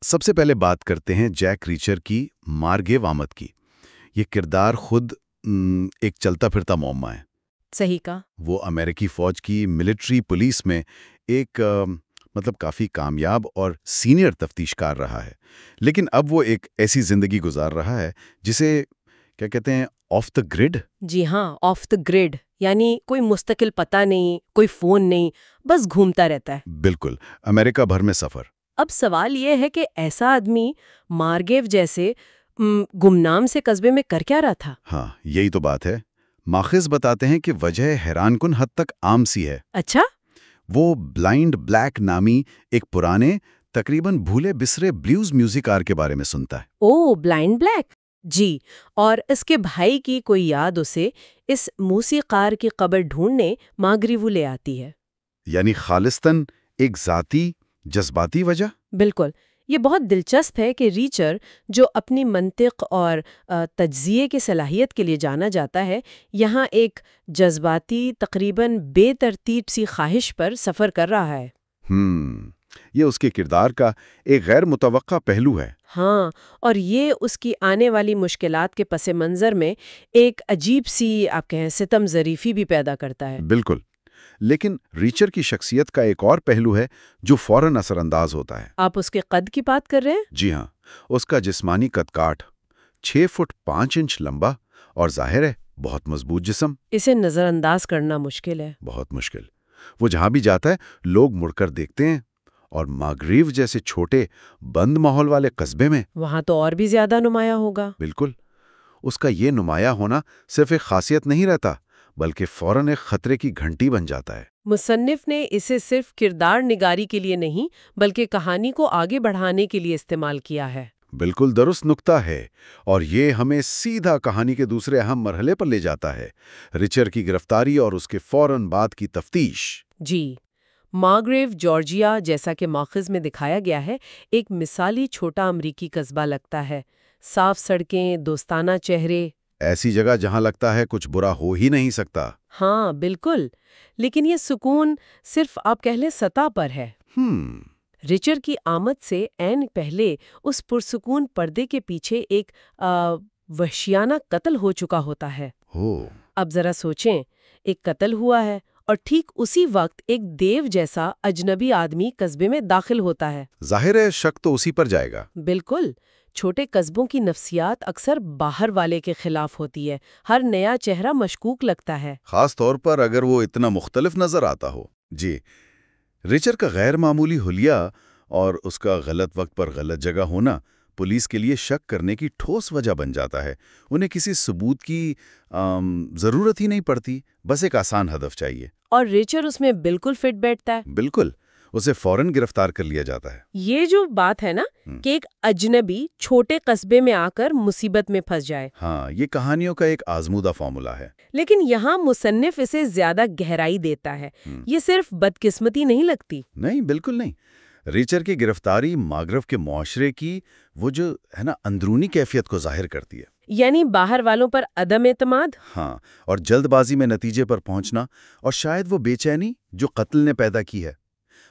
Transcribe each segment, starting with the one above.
سب سے پہلے بات کرتے ہیں جیک ریچر کی مارگے وامت کی۔ یہ کردار خود ایک چلتا پھرتا معمہ ہے۔ صحیح کہا۔ وہ امریکی فوج کی ملٹری پولیس میں ایک کافی کامیاب اور سینئر تفتیش کار رہا ہے، لیکن اب وہ ایک ایسی زندگی گزار رہا ہے جسے کیا کہتے ہیں، آف دا گریڈ۔ جی ہاں، آف دا گریڈ، یعنی کوئی مستقل پتہ نہیں، کوئی فون نہیں، بس گھومتا رہتا ہے۔ بالکل، امریکہ بھر میں سفر۔ اب سوال یہ ہے کہ ایسا آدمی مارگیو جیسے گمنام سے قصبے میں کر کیا رہا تھا؟ ہاں، یہی تو بات ہے۔ ماخذ بتاتے ہیں کہ وجہ حیران کن حد تک عام سی ہے۔ اچھا؟ وہ بلائنڈ بلیک نامی ایک پرانے تقریباً بھولے بسرے بلیوز میوزک آر کے بارے میں سنتا ہے۔ او، بلائنڈ بلیک، جی، اور اس کے بھائی کی کوئی یاد اسے اس موسیقار کی قبر ڈھونڈنے ماگریوو لے آتی ہے۔ یعنی خالصتاً ایک ذاتی جذباتی وجہ؟ بالکل۔ یہ بہت دلچسپ ہے کہ ریچر، جو اپنی منطق اور تجزیے کی صلاحیت کے لیے جانا جاتا ہے، یہاں ایک جذباتی تقریباً بے ترتیب سی خواہش پر سفر کر رہا ہے۔ یہ اس کے کردار کا ایک غیر متوقع پہلو ہے۔ ہاں، اور یہ اس کی آنے والی مشکلات کے پس منظر میں ایک عجیب سی آپ کہیں ستم ظریفی بھی پیدا کرتا ہے۔ بالکل، لیکن ریچر کی شخصیت کا ایک اور پہلو ہے جو فوراً اثر انداز ہوتا ہے۔ آپ اس کے قد کی بات کر رہے ہیں؟ جی ہاں، اس کا جسمانی قد کاٹ 6 فٹ 5 انچ لمبا اور ظاہر ہے بہت مضبوط جسم۔ اسے نظر انداز کرنا مشکل ہے۔ بہت مشکل۔ وہ جہاں بھی جاتا ہے لوگ مڑ کر دیکھتے ہیں، اور ماگریو جیسے چھوٹے بند ماحول والے قصبے میں وہاں تو اور بھی زیادہ نمایاں ہوگا۔ بالکل، اس کا یہ نمایاں ہونا صرف ایک خاصیت نہیں رہتا بلکہ فوراً ایک خطرے کی گھنٹی بن جاتا ہے۔ مصنف نے اسے صرف کردار نگاری کے لیے نہیں بلکہ کہانی کو آگے بڑھانے کے لیے استعمال کیا ہے۔ بالکل درست نکتہ ہے، اور یہ ہمیں سیدھا کہانی کے دوسرے اہم مرحلے پر لے جاتا ہے، ریچر کی گرفتاری اور اس کے فوراً بعد کی تفتیش۔ جی، ماگریو جارجیا، جیسا کہ ماخذ میں دکھایا گیا ہے، ایک مثالی چھوٹا امریکی قصبہ لگتا ہے۔ صاف سڑکیں، دوستانہ چہرے، ایسی جگہ جہاں لگتا ہے کچھ برا ہو ہی نہیں سکتا۔ ہاں بالکل، لیکن یہ سکون صرف آپ کہہ لیں سطح پر ہے۔ ریچر کی آمد سے عین پہلے اس پرسکون پردے کے پیچھے ایک وحشیانہ قتل ہو چکا ہوتا ہے۔ اب ذرا سوچیں، ایک قتل ہوا ہے اور ٹھیک اسی وقت ایک دیو جیسا اجنبی آدمی قصبے میں داخل ہوتا ہے۔ ظاہر ہے شک تو اسی پر جائے گا۔ بالکل، چھوٹے قصبوں کی نفسیات اکثر باہر والے کے خلاف ہوتی ہے۔ ہر نیا چہرہ مشکوک لگتا ہے، خاص طور پر اگر وہ اتنا مختلف نظر آتا ہو۔ جی، ریچر کا غیر معمولی حلیہ اور اس کا غلط وقت پر غلط جگہ ہونا پولیس کے لیے شک کرنے کی ٹھوس وجہ بن جاتا ہے۔ انہیں کسی ثبوت کی ضرورت ہی نہیں پڑتی، بس ایک آسان ہدف چاہیے۔ اور ریچر اس میں بالکل فٹ بیٹھتا ہے۔ بالکل، اسے فوراً گرفتار کر لیا جاتا ہے۔ یہ جو بات ہے نا کہ ایک اجنبی چھوٹے قصبے میں آ کر مصیبت میں پھنس جائے، ہاں، یہ کہانیوں کا ایک آزمودہ فارمولا ہے۔ لیکن یہاں مصنف اسے زیادہ گہرائی دیتا ہے۔ یہ صرف بدقسمتی نہیں لگتی۔ نہیں، بالکل نہیں۔ ریچر کی گرفتاری ماگریو کے معاشرے کی وہ جو ہے نا اندرونی کیفیت کو ظاہر کرتی ہے، یعنی باہر والوں پر عدم اعتماد، ہاں، اور جلد بازی میں نتیجے پر پہنچنا، اور شاید وہ بے چینی جو قتل نے پیدا کی ہے۔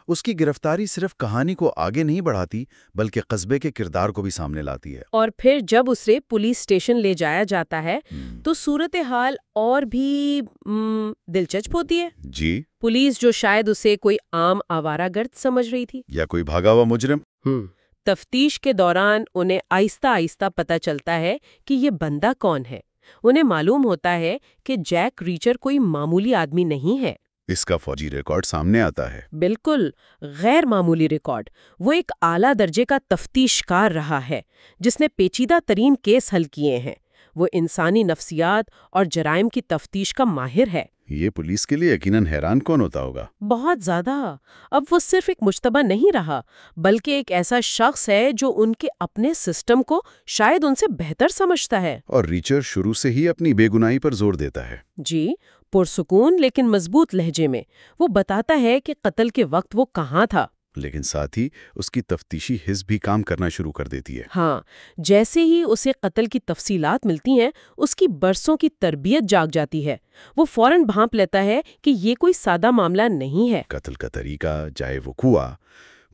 اس کی گرفتاری صرف کہانی کو آگے نہیں بڑھاتی بلکہ قصبے کے کردار کو بھی سامنے لاتی ہے۔ اور پھر جب اسے پولیس اسٹیشن لے جایا جاتا ہے تو صورتحال اور بھی دلچسپ ہوتی ہے۔ جی، پولیس جو شاید اسے کوئی عام آوارہ گرد سمجھ رہی تھی، یا کوئی بھاگا ہوا مجرم، تفتیش کے دوران انہیں آہستہ آہستہ پتہ چلتا ہے کہ یہ بندہ کون ہے۔ انہیں معلوم ہوتا ہے کہ جیک ریچر کوئی معمولی آدمی نہیں ہے۔ اس کا فوجی ریکارڈ سامنے آتا ہے۔ بالکل غیر معمولی ریکارڈ۔ وہ ایک اعلیٰ درجے کا تفتیش کار رہا ہے جس نے پیچیدہ ترین کیس حل کیے ہیں۔ وہ انسانی نفسیات اور جرائم کی تفتیش کا ماہر ہے۔ یہ پولیس کے لیے یقیناً حیران کون ہوتا ہوگا۔ بہت زیادہ۔ اب وہ صرف ایک مشتبہ نہیں رہا بلکہ ایک ایسا شخص ہے جو ان کے اپنے سسٹم کو شاید ان سے بہتر سمجھتا ہے۔ اور ریچر شروع سے ہی اپنی بے گناہی پر زور دیتا ہے۔ جی، پرسکون لیکن مضبوط لہجے میں وہ بتاتا ہے کہ قتل کے وقت وہ کہاں تھا، لیکن ساتھ ہی اس کی تفتیشی حس بھی کام کرنا شروع کر دیتی ہے۔ ہاں، جیسے ہی اسے قتل کی تفصیلات ملتی ہیں اس کی برسوں کی تربیت جاگ جاتی ہے۔ وہ فوراً بھانپ لیتا ہے کہ یہ کوئی سادہ معاملہ نہیں ہے۔ قتل کا طریقہ، جائے وہ ہوا،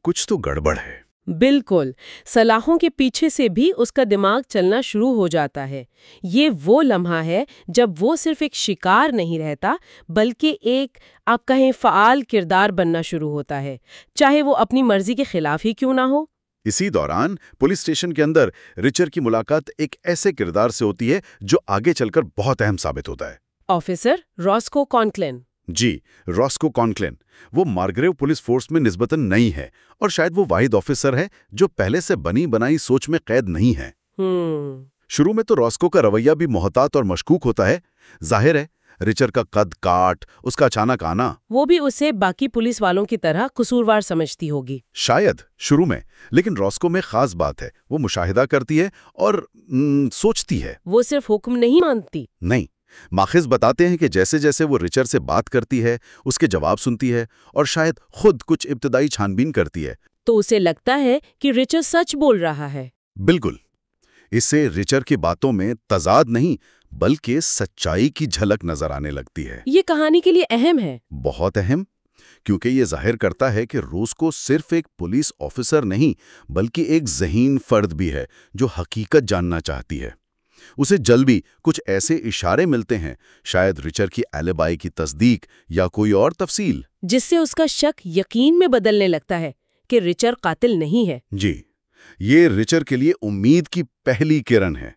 کچھ تو گڑبڑ ہے۔ بالکل، سلاخوں کے پیچھے سے بھی اس کا دماغ چلنا شروع ہو جاتا ہے۔ یہ وہ لمحہ ہے جب وہ صرف ایک شکار نہیں رہتا بلکہ ایک آپ کہیں فعال کردار بننا شروع ہوتا ہے، چاہے وہ اپنی مرضی کے خلاف ہی کیوں نہ ہو۔ اسی دوران پولیس اسٹیشن کے اندر ریچر کی ملاقات ایک ایسے کردار سے ہوتی ہے جو آگے چل کر بہت اہم ثابت ہوتا ہے۔ آفیسر راسکو کانکلن۔ جی، راسکو کانکلن۔ وہ مارگریو پولیس فورس میں نسبتاً نئی ہے اور شاید وہ واحد آفیسر ہے جو پہلے سے بنی بنائی سوچ میں قید نہیں ہے۔ شروع میں تو راسکو کا رویہ بھی محتاط اور مشکوک ہوتا ہے۔ ظاہر ہے ریچر کا قد کاٹ، اس کا اچانک آنا، وہ بھی اسے باقی پولیس والوں کی طرح قصوروار سمجھتی ہوگی۔ شاید شروع میں، لیکن راسکو میں خاص بات ہے، وہ مشاہدہ کرتی ہے اور سوچتی ہے۔ وہ صرف حکم نہیں مانتی۔ نہیں، ماخذ بتاتے ہیں کہ جیسے جیسے وہ ریچر سے بات کرتی ہے، اس کے جواب سنتی ہے اور شاید خود کچھ ابتدائی چھان بین کرتی ہے تو اسے لگتا ہے کہ ریچر سچ بول رہا ہے۔ بالکل، اس سے ریچر کی باتوں میں تضاد نہیں بلکہ سچائی کی جھلک نظر آنے لگتی ہے۔ یہ کہانی کے لیے اہم ہے۔ بہت اہم، کیونکہ یہ ظاہر کرتا ہے کہ راسکو صرف ایک پولیس آفیسر نہیں بلکہ ایک ذہین فرد بھی ہے جو حقیقت جاننا چاہتی ہے۔ اسے جلدی کچھ ایسے اشارے ملتے ہیں، شاید ریچر کی ایلیبائی کی تصدیق یا کوئی اور تفصیل، جس سے اس کا شک یقین میں بدلنے لگتا ہے کہ ریچر قاتل نہیں ہے۔ جی، یہ ریچر کے لیے امید کی پہلی کرن ہے۔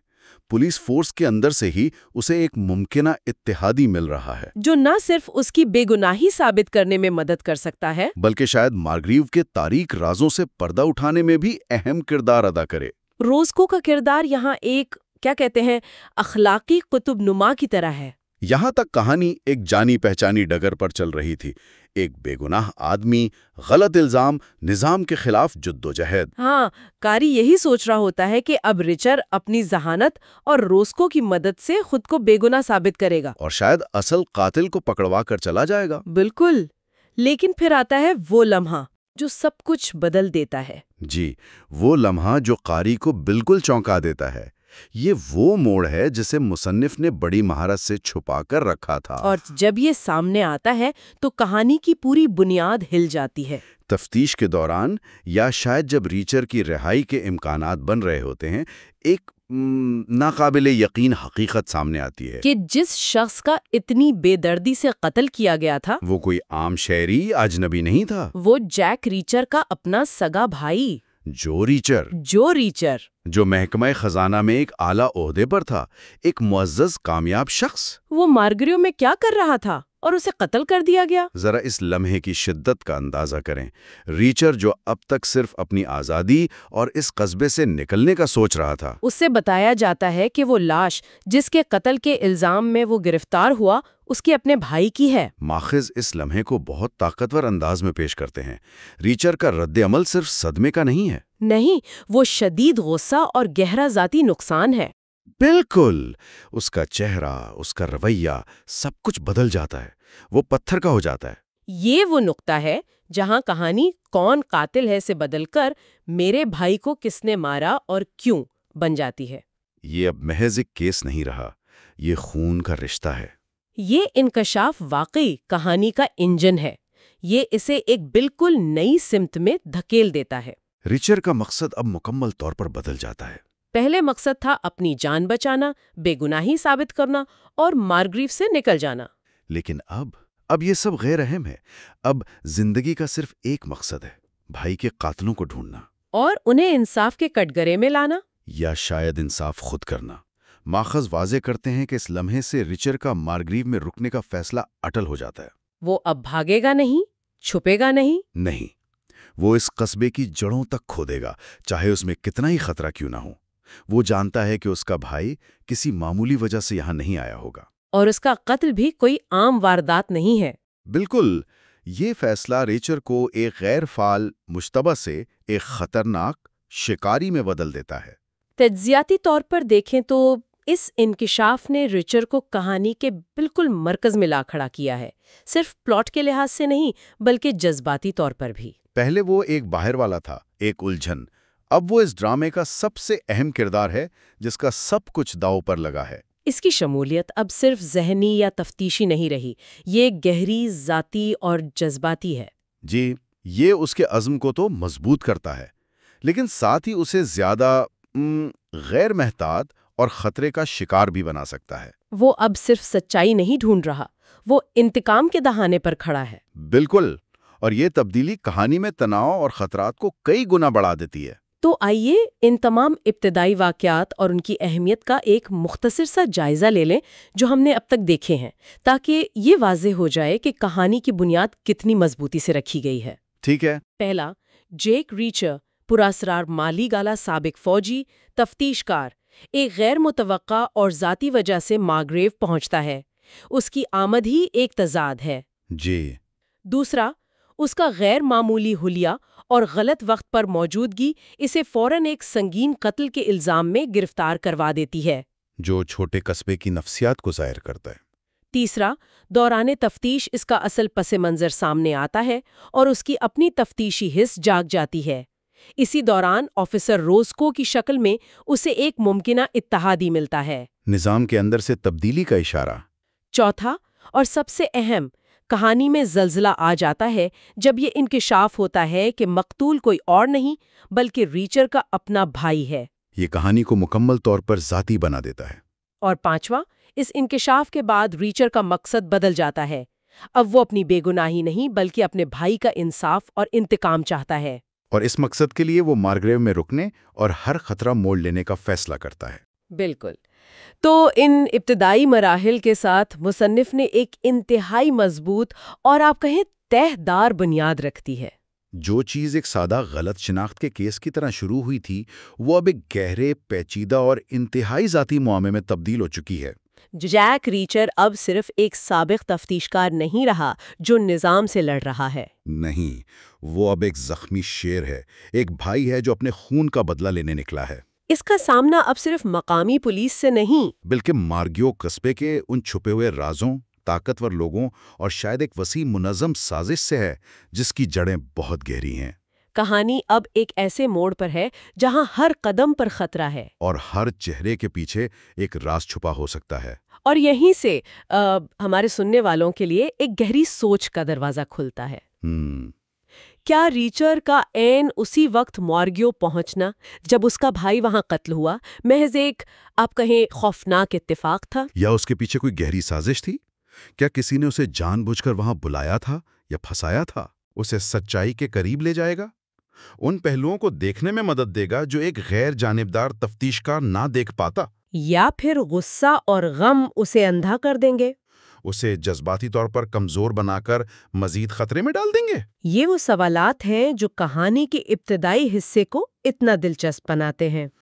پولیس فورس کے اندر سے ہی اسے ایک ممکنہ اتحادی مل رہا ہے جو نہ صرف اس کی بے گناہی ثابت کرنے میں مدد کر سکتا ہے بلکہ شاید مارگریو کے تاریک رازوں سے پردہ اٹھانے میں بھی اہم کردار ادا کرے۔ راسکو کا کردار یہاں ایک کیا کہتے ہیں اخلاقی قطب نما کی طرح ہے۔ یہاں تک کہانی ایک جانی پہچانی ڈگر پر چل رہی تھی، ایک بے گناہ آدمی، غلط الزام، نظام کے خلاف جدوجہد۔ ہاں، کاری یہی سوچ رہا ہوتا ہے کہ اب ریچر اپنی ذہانت اور راسکو کی مدد سے خود کو بے گناہ ثابت کرے گا اور شاید اصل قاتل کو پکڑوا کر چلا جائے گا۔ بالکل، لیکن پھر آتا ہے وہ لمحہ جو سب کچھ بدل دیتا ہے۔ جی، وہ لمحہ جو قاری کو بالکل چونکا دیتا ہے۔ یہ وہ موڑ ہے جسے مصنف نے بڑی مہارت سے چھپا کر رکھا تھا، اور جب یہ سامنے آتا ہے تو کہانی کی پوری بنیاد ہل جاتی ہے۔ تفتیش کے دوران یا شاید جب ریچر کی رہائی کے امکانات بن رہے ہوتے ہیں، ایک ناقابل یقین حقیقت سامنے آتی ہے کہ جس شخص کا اتنی بے دردی سے قتل کیا گیا تھا وہ کوئی عام شہری اجنبی نہیں تھا، وہ جیک ریچر کا اپنا سگا بھائی جو ریچر جو محکمہ خزانہ میں ایک اعلیٰ عہدے پر تھا، ایک معزز کامیاب شخص۔ وہ مارگریو میں کیا کر رہا تھا اور اسے قتل کر دیا گیا۔ ذرا اس لمحے کی شدت کا اندازہ کریں۔ ریچر جو اب تک صرف اپنی آزادی اور اس قصبے سے نکلنے کا سوچ رہا تھا، اس سے بتایا جاتا ہے کہ وہ لاش جس کے قتل کے الزام میں وہ گرفتار ہوا اس کے اپنے بھائی کی ہے۔ ماخذ اس لمحے کو بہت طاقتور انداز میں پیش کرتے ہیں۔ ریچر کا رد عمل صرف صدمے کا نہیں ہے، نہیں، وہ شدید غصہ اور گہرا ذاتی نقصان ہے۔ بالکل، اس کا چہرہ، اس کا رویہ، سب کچھ بدل جاتا ہے، وہ پتھر کا ہو جاتا ہے۔ یہ وہ نقطہ ہے جہاں کہانی کون قاتل ہے سے بدل کر میرے بھائی کو کس نے مارا اور کیوں بن جاتی ہے۔ یہ اب محض ایک کیس نہیں رہا، یہ خون کا رشتہ ہے۔ یہ انکشاف واقعی کہانی کا انجن ہے۔ یہ اسے ایک بالکل نئی سمت میں دھکیل دیتا ہے۔ ریچر کا مقصد اب مکمل طور پر بدل جاتا ہے۔ پہلے مقصد تھا اپنی جان بچانا، بے گناہی ثابت کرنا اور مارگریو سے نکل جانا۔ لیکن اب یہ سب غیر اہم ہے۔ اب زندگی کا صرف ایک مقصد ہے، بھائی کے قاتلوں کو ڈھونڈنا، اور انہیں انصاف کے کٹگرے میں لانا، یا شاید انصاف خود کرنا۔ ماخذ واضح کرتے ہیں کہ اس لمحے سے ریچر کا مارگریو میں رکنے کا فیصلہ اٹل ہو جاتا ہے۔ وہ اب بھاگے گا نہیں، چھپے گا نہیں، وہ اس قصبے کی جڑوں تک کھودے گا، چاہے اس میں کتنا ہی خطرہ کیوں نہ ہو۔ وہ جانتا ہے کہ اس کا بھائی کسی معمولی وجہ سے یہاں نہیں آیا ہوگا، اور اس کا قتل بھی کوئی عام واردات نہیں ہے۔ بالکل، یہ فیصلہ ریچر کو ایک غیر فعال مشتبہ سے ایک خطرناک شکاری میں بدل دیتا ہے۔ تجزیاتی طور پر دیکھیں تو اس انکشاف نے ریچر کو کہانی کے بالکل مرکز میں لا کھڑا کیا ہے، صرف پلاٹ کے لحاظ سے نہیں بلکہ جذباتی طور پر بھی۔ پہلے وہ ایک باہر والا تھا، ایک الجھن۔ اب وہ اس ڈرامے کا سب سے اہم کردار ہے جس کا سب کچھ داؤ پر لگا ہے۔ اس کی شمولیت اب صرف ذہنی یا تفتیشی نہیں رہی، یہ گہری، ذاتی اور جذباتی ہے۔ جی، یہ اس کے عزم کو تو مضبوط کرتا ہے۔ لیکن ساتھ ہی اسے زیادہ غیر محتاط اور خطرے کا شکار بھی بنا سکتا ہے۔ وہ اب صرف سچائی نہیں ڈھونڈ رہا، وہ انتقام کے دہانے پر کھڑا ہے۔ بالکل، اور یہ تبدیلی کہانی میں تناؤ اور خطرات کو کئی گنا بڑھا دیتی ہے۔ تو آئیے ان تمام ابتدائی واقعات اور ان کی اہمیت کا ایک مختصر سا جائزہ لے لیں جو ہم نے اب تک دیکھے ہیں، تاکہ یہ واضح ہو جائے کہ کہانی کی بنیاد کتنی مضبوطی سے رکھی گئی ہے۔ ٹھیک ہے۔ پہلا، جیک ریچر، پراسرار مالی گالا سابق فوجی، تفتیش کار، ایک غیر متوقع اور ذاتی وجہ سے مارگریو پہنچتا ہے۔ اس کی آمد ہی ایک تضاد ہے۔ جی۔ دوسرا، اس کا غیر معمولی حلیہ اور غلط وقت پر موجودگی اسے فوراً ایک سنگین قتل کے الزام میں گرفتار کروا دیتی ہے، جو چھوٹے قصبے کی نفسیات کو ظاہر کرتا ہے۔ تیسرا، دوران تفتیش اس کا اصل پس منظر سامنے آتا ہے اور اس کی اپنی تفتیشی حس جاگ جاتی ہے۔ اسی دوران آفیسر روزکو کی شکل میں اسے ایک ممکنہ اتحادی ملتا ہے۔ نظام کے اندر سے تبدیلی کا اشارہ۔ چوتھا اور سب سے اہم، کہانی میں زلزلہ آ جاتا ہے جب یہ انکشاف ہوتا ہے کہ مقتول کوئی اور نہیں بلکہ ریچر کا اپنا بھائی ہے۔ یہ کہانی کو مکمل طور پر ذاتی بنا دیتا ہے۔ اور پانچواں، اس انکشاف کے بعد ریچر کا مقصد بدل جاتا ہے۔ اب وہ اپنی بے گناہی نہیں بلکہ اپنے بھائی کا انصاف اور انتقام چاہتا ہے۔ اور اس مقصد کے لیے وہ مارگریو میں رکنے اور ہر خطرہ مول لینے کا فیصلہ کرتا ہے۔ بالکل۔ تو ان ابتدائی مراحل کے ساتھ مصنف نے ایک انتہائی مضبوط اور آپ کہیں تہ دار بنیاد رکھ دی ہے۔ جو چیز ایک سادہ غلط شناخت کے کیس کی طرح شروع ہوئی تھی، وہ اب ایک گہرے، پیچیدہ اور انتہائی ذاتی معاملے میں تبدیل ہو چکی ہے۔ جیک ریچر اب صرف ایک سابق تفتیشکار نہیں رہا جو نظام سے لڑ رہا ہے۔ نہیں، وہ اب ایک زخمی شیر ہے، ایک بھائی ہے جو اپنے خون کا بدلہ لینے نکلا ہے۔ اس کا سامنا اب صرف مقامی پولیس سے نہیں بلکہ مارگیو قصبے کے ان چھپے ہوئے رازوں، طاقتور لوگوں اور شاید ایک وسیع منظم سازش سے ہے جس کی جڑیں بہت گہری ہیں۔ کہانی اب ایک ایسے موڑ پر ہے جہاں ہر قدم پر خطرہ ہے، اور ہر چہرے کے پیچھے ایک راز چھپا ہو سکتا ہے۔ اور یہیں سے ہمارے سننے والوں کے لیے ایک گہری سوچ کا دروازہ کھلتا ہے۔ کیا ریچر کا عین اسی وقت مارگیو پہنچنا جب اس کا بھائی وہاں قتل ہوا محض ایک آپ کہیں خوفناک اتفاق تھا؟ یا اس کے پیچھے کوئی گہری سازش تھی؟ کیا کسی نے اسے جان بوجھ کر وہاں بلایا تھا یا پھنسایا تھا؟ اسے سچائی کے قریب لے جائے گا، ان پہلوؤں کو دیکھنے میں مدد دے گا جو ایک غیر جانبدار تفتیشکار نہ دیکھ پاتا؟ یا پھر غصہ اور غم اسے اندھا کر دیں گے، اسے جذباتی طور پر کمزور بنا کر مزید خطرے میں ڈال دیں گے؟ یہ وہ سوالات ہیں جو کہانی کے ابتدائی حصے کو اتنا دلچسپ بناتے ہیں۔